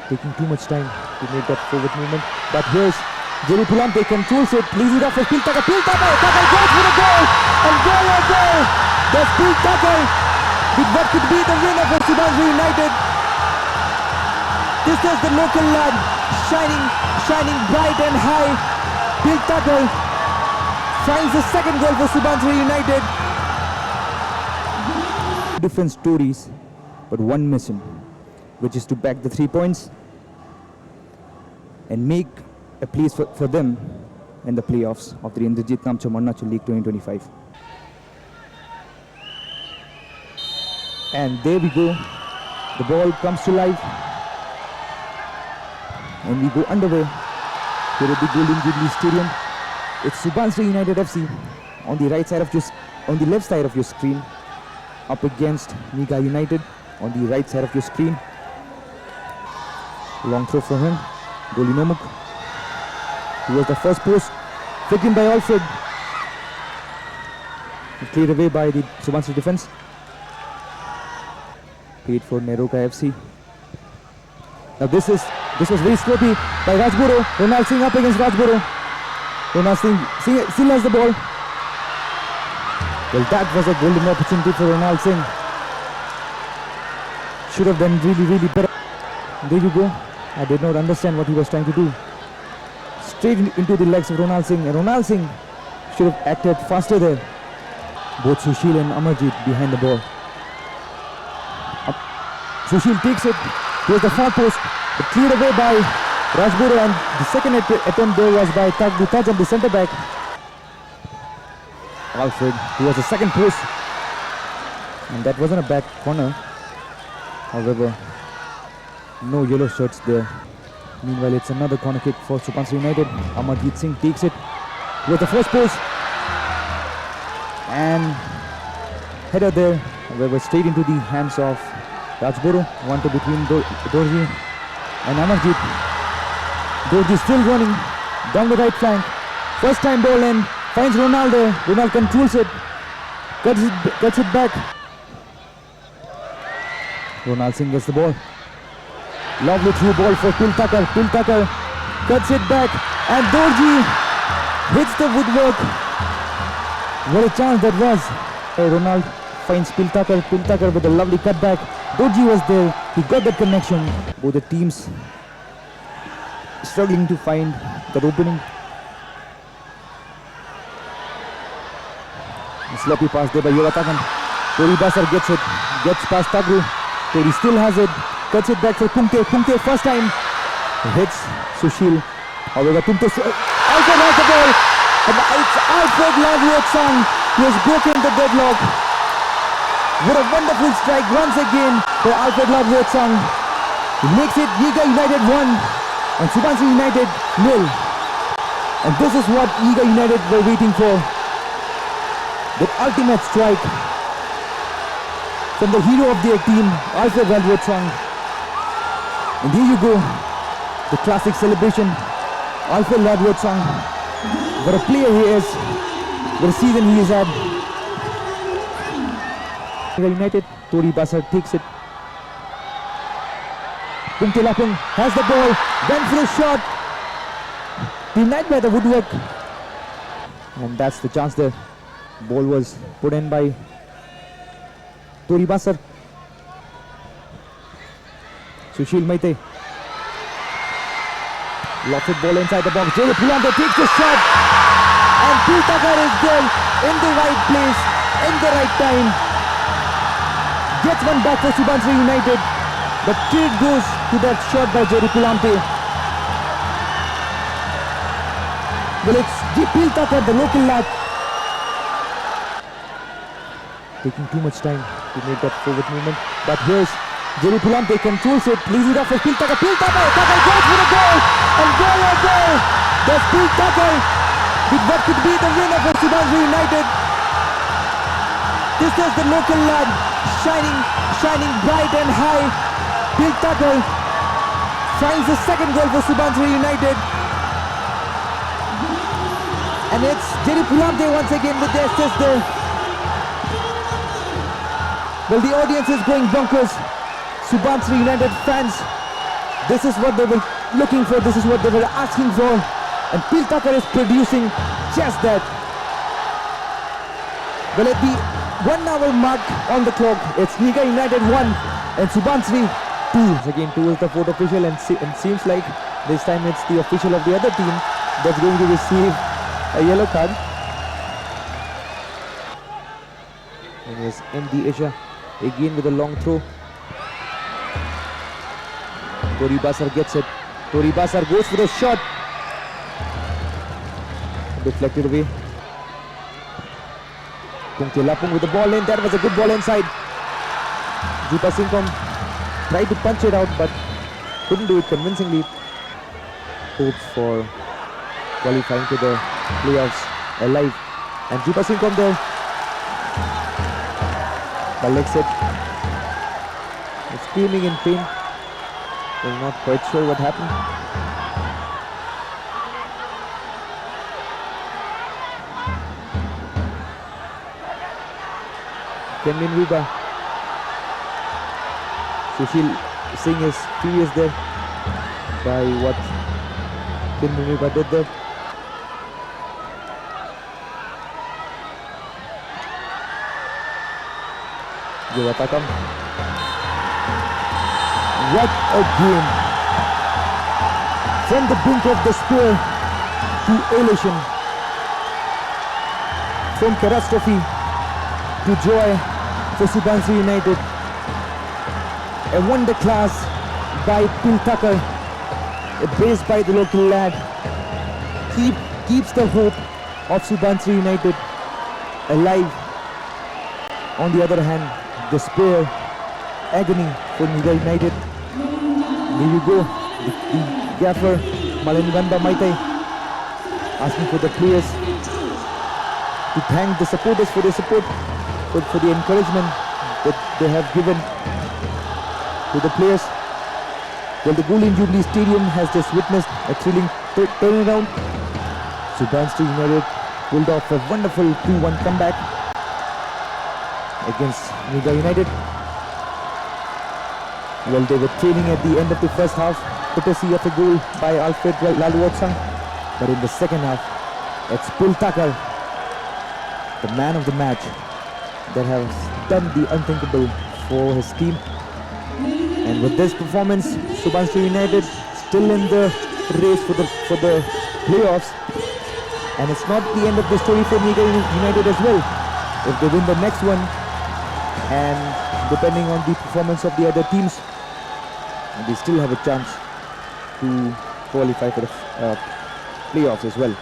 taking too much time to make that forward movement. But here's Jerry Pulante, controls it, leaves it off for Phil Tucker. Phil Tucker goes for the goal, and goal! There's Phil Tucker with what could be the winner for Subansiri United. This is the local lad, shining bright and high. Phil Tucker finds the second goal for Subansiri United. Different stories, but one mission, which is to back the 3 points and make a place for them in the playoffs of the Indrajit Namcha Arunachal League 2025. And there we go. The ball comes to life, and we go underway here at the Golden Jubilee Stadium. It's Subansiri United FC on the left side of your screen, up against Niga United on the right side of your screen. Long throw from him, goalie Nomuk. He was the first post, flicked in by Alfred. Cleared away by the Subansiri defense. Paid for Neroka FC. Now this was very sloppy by Rajboro. Ronald Singh up against Rajboro. Ronald Singh still has the ball. Well, that was a golden opportunity for Ronald Singh. Should have done really better. There you go. I did not understand what he was trying to do. Straight into the legs of Ronald Singh. And Ronald Singh should have acted faster there. Both Sushil and Amarjit behind the ball. Sushil takes it. Here's the far post. But cleared away by Rajboro, and the second attempt there was by Tajam, the centre back. Alfred, who was the second post. And that wasn't a bad corner. However, no yellow shirts there. Meanwhile, it's another corner kick for Subansiri United. Amarjit Singh takes it. He was the first post. And header there. However, straight into the hands of Rajboro. 1-2 between Dorji and Amarjit. Dorji still running down the right flank. First time ball in. Finds Ronaldo. Ronaldo controls it. Cuts it back. Ronald Singh gets the ball. Lovely through ball for Phil Tucker. Phil Tucker cuts it back. And Dorji hits the woodwork. What a chance that was. Ronald finds Phil Tucker. Phil Tucker with a lovely cutback. Dorji was there. He got that connection. Both the teams struggling to find that opening. A sloppy pass there by Yoratakan. Tori Basar gets it. Gets past Tagru. Tori still has it. Cuts it back for Pumte. Pumte first time hits Sushil. However, Pumte Alfred has the ball. And it's Alfred Lavruatsang who has broken the deadlock. What a wonderful strike once again for Alfred Lavruatsang. He makes it Yiga United 1 and Subansiri United 0. And this is what Yiga United were waiting for. The ultimate strike from the hero of their team, Alfred Lavruatsang. And here you go, the classic celebration. Alfred Lavruatsang. What a player he is. What a season he has had. United, Tori Basar takes it. Pumte Lapung has the ball. Went for a shot. Denied by the woodwork. And that's the chance there. Ball was put in by Tori Basar. Sushil Maite. Lofted ball inside the box. Jerry Pulante takes the shot. And Phil Tucker is there in the right place, in the right time. Gets one back for Subansiri United. But trade goes to that shot by Jerry Pulante. Well, it's Phil Tucker, the local lad, taking too much time to make that forward movement. But here's Jerry Pulante, controls it, leaves it off for Phil Tucker. Phil Tucker goes for the goal, and goal! There's Phil Tucker with what could be the winner for Subansiri United. This is the local lad, shining bright and high. Phil Tucker finds the second goal for Subansiri United. And it's Jerry Pulante once again with the assist there. Well, the audience is going bonkers. Subansiri United fans This is what they were looking for. This is what they were asking for. And Phil Tucker is producing just that. Well, at the 1 hour mark on the clock, it's Niga United 1 and Subansiri 2. Again, 2 is the fourth official, and seems like this time it's the official of the other team that's going to receive a yellow card. And yes, MD Asia again with a long throw. Tori Basar gets it. Tori Basar goes for the shot. Deflected away. Pungte Lapung with the ball in. That was a good ball inside. Jupa Singkom tried to punch it out but couldn't do it convincingly. Hopes for qualifying to the playoffs alive. And Jupa Singkom there. Balexit is screaming in pain. They're not quite sure what happened. Kenmin Wiba. Sushil Singh is furious there by what Kenmin Wiba did there. Givatakam. What a game! From the brink of despair to elation, from catastrophe to joy for Subansiri United. A wonder class by Phil Tucker, based by the local lad, keeps the hope of Subansiri United alive. On the other hand, despair, agony for Niga United. Here you go, the gaffer Malinganda Maitai asking for the players to thank the supporters for their support, for the encouragement that they have given to the players. Well, the Golden Jubilee Stadium has just witnessed a thrilling turnaround. Subansiri United pulled off a wonderful 2-1 comeback against Niga United. Well, they were trailing at the end of the first half, courtesy of a goal by Alfred Laluotsang. But in the second half, it's Phil Tucker, the man of the match, that has done the unthinkable for his team. And with this performance, Subansiri United still in the race for the playoffs. And it's not the end of the story for Niga United as well. If they win the next one, and depending on the performance of the other teams, they still have a chance to qualify for the playoffs as well.